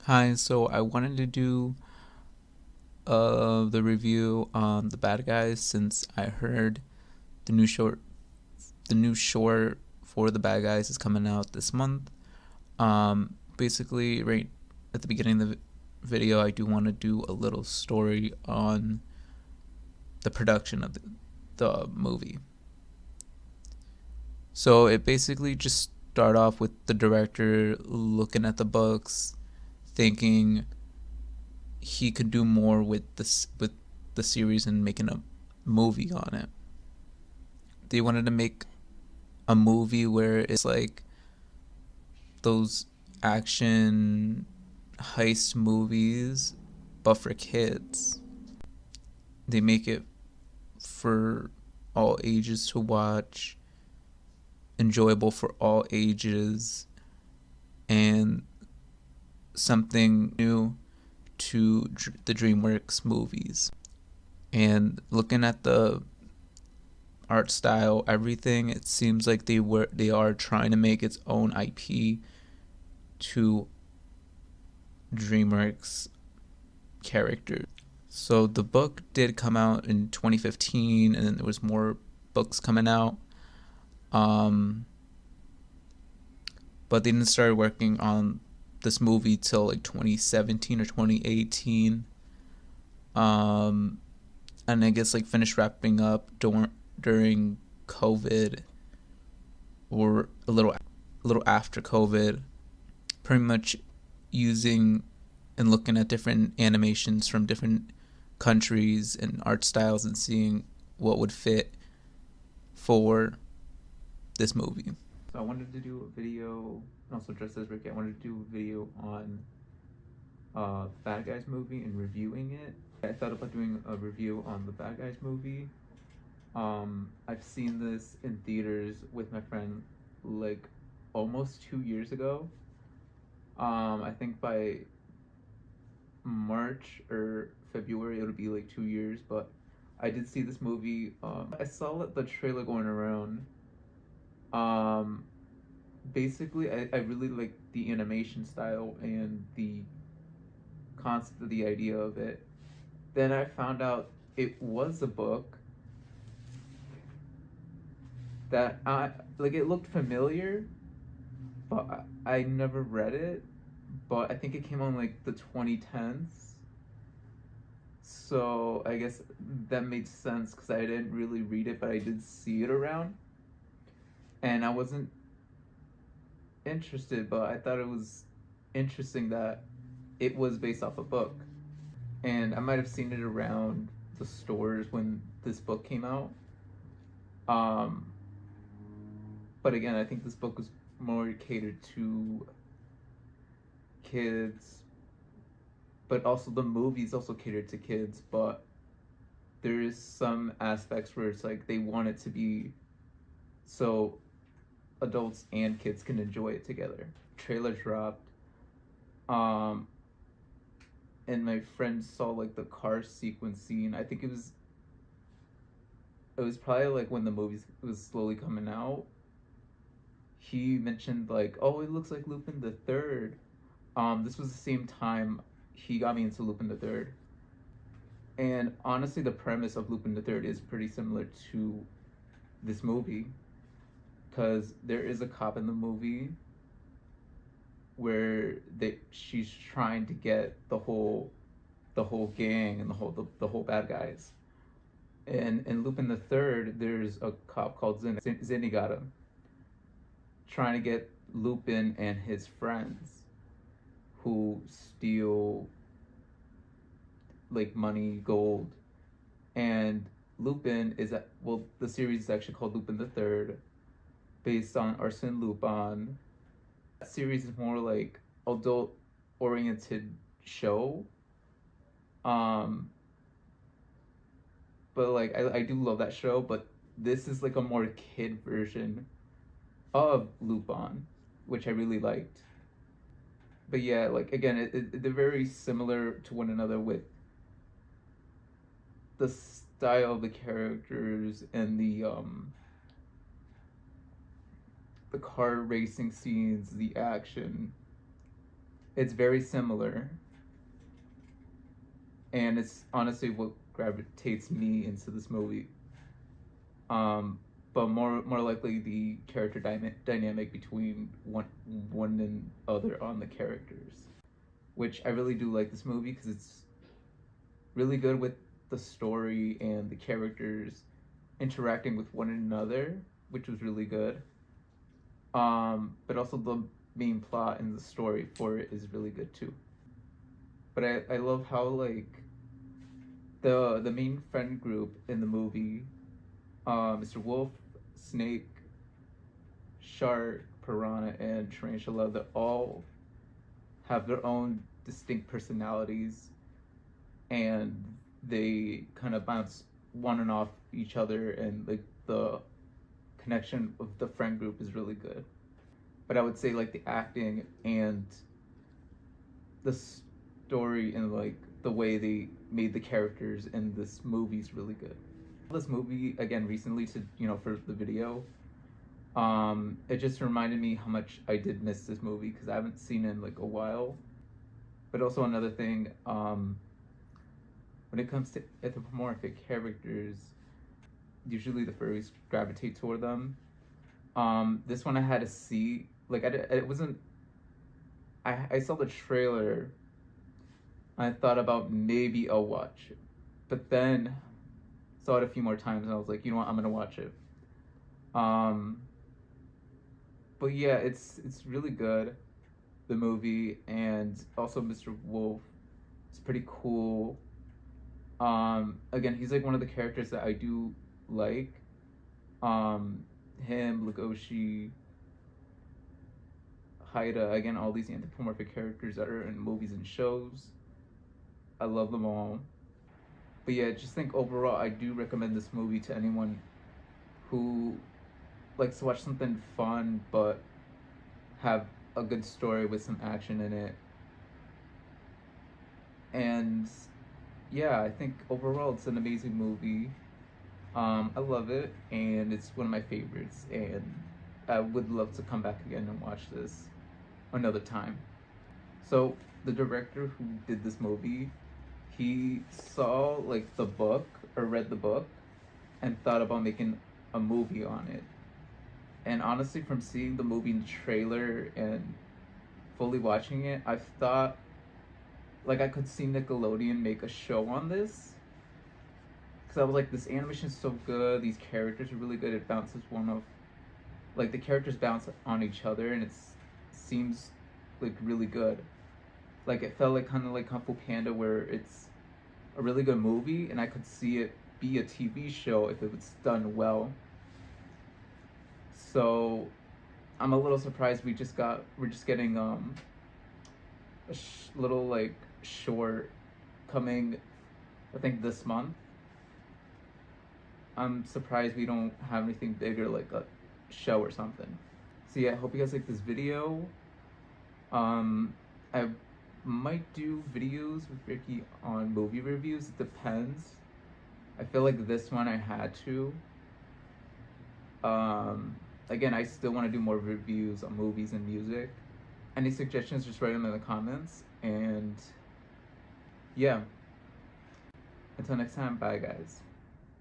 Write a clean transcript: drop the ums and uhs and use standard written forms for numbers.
Hi, so I wanted to do the review on The Bad Guys since I heard the new short the new short for The Bad Guys is coming out this month. Basically, right at the beginning of the video, I do want to do a little story on the production of the movie. So it basically just start off with the director looking at the books, thinking he could do more with the series and making a movie on it. They wanted to make a movie where it's like those action heist movies, but for kids. They make it for all ages to watch, enjoyable for all ages, and something new to the DreamWorks movies. And looking at the art style, everything, it seems like they are trying to make its own IP to DreamWorks characters. So the book did come out in 2015, and then there was more books coming out. Um, but they didn't start working on this movie till like 2017 or 2018. Um, and I guess like finished wrapping up during COVID, or a little after COVID, pretty much using and looking at different animations from different countries and art styles and seeing what would fit for this movie. So I wanted to do a video, and also just as Ricky, I wanted to do a video on Bad Guys movie and reviewing it. I thought about doing a review on the Bad Guys movie. I've seen this in theaters with my friend like almost 2 years ago. I think by March or February it'll be like 2 years, but I did see this movie. I saw the trailer going around. Um, Basically, I really like the animation style and the concept of the idea of it. Then I found out it was a book that I like. It looked familiar, but I never read it. But I think it came on like the 2010s. So I guess that made sense because I didn't really read it, but I did see it around. And I wasn't interested, but I thought it was interesting that it was based off a book. And I might have seen it around the stores when this book came out. Um, but again, I think this book was more catered to kids, but also the movie's also catered to kids, but there is some aspects where it's like they want it to be so adults and kids can enjoy it together. Trailer dropped, um, and my friend saw like the car sequence scene. I think it was probably like when the movie was slowly coming out. He mentioned like, oh, it looks like Lupin the Third. This was the same time he got me into Lupin the Third. And honestly, the premise of Lupin the Third is pretty similar to this movie, because there is a cop in the movie where she's trying to get the whole gang and the whole bad guys. And in Lupin the Third, there's a cop called Zenigata trying to get Lupin and his friends who steal like money, gold, and Lupin is the series is actually called Lupin the Third, based on Arsène Lupin. That series is more like adult oriented show. Um, but like I do love that show, but this is like a more kid version of Lupin, which I really liked. But yeah, like again, they're very similar to one another with the style of the characters and the car racing scenes, the action. It's very similar, and it's honestly what gravitates me into this movie. Um, but more likely the character dynamic between one and other on the characters, which I really do like this movie because it's really good with the story and the characters interacting with one another, which was really good. But also the main plot and the story for it is really good too. But I love how like the main friend group in the movie, Mr. Wolf, Snake, Shark, Piranha, and Tarantula, they all have their own distinct personalities, and they kind of bounce one and off each other, and like the connection of the friend group is really good. But I would say like the acting and the story and like the way they made the characters in this movie is really good. This movie again recently to for the video. It just reminded me how much I did miss this movie because I haven't seen it in like a while. But also another thing, when it comes to anthropomorphic characters, usually the furries gravitate toward them. This one I had to see. Like it wasn't. I saw the trailer. I thought about maybe I'll watch it, but then saw it a few more times and I was like, you know what, I'm gonna watch it. Um, but yeah, it's really good, the movie, and also Mr. Wolf is pretty cool. Again, he's like one of the characters that I do like. Him, Legoshi, Haida, again, all these anthropomorphic characters that are in movies and shows. I love them all. But yeah, just think overall, I do recommend this movie to anyone who likes to watch something fun but have a good story with some action in it. And yeah, I think overall it's an amazing movie. I love it, and it's one of my favorites, and I would love to come back again and watch this another time. So the director who did this movie, he saw like the book or read the book and thought about making a movie on it. And honestly, from seeing the movie in the trailer and fully watching it, I've thought like I could see Nickelodeon make a show on this. Because I was like, this animation is so good, these characters are really good, it bounces one off. Like the characters bounce on each other and it seems like really good. Like it felt like kind of like Kung Fu Panda where it's a really good movie and I could see it be a TV show if it was done well. So I'm a little surprised we're just getting a little like short coming, I think this month. I'm surprised we don't have anything bigger like a show or something. So yeah, I hope you guys like this video. I might do videos with Ricky on movie reviews. It depends. I feel like this one I had to. Again, I still want to do more reviews on movies and music. Any suggestions, just write them in the comments. And yeah, until next time, bye guys.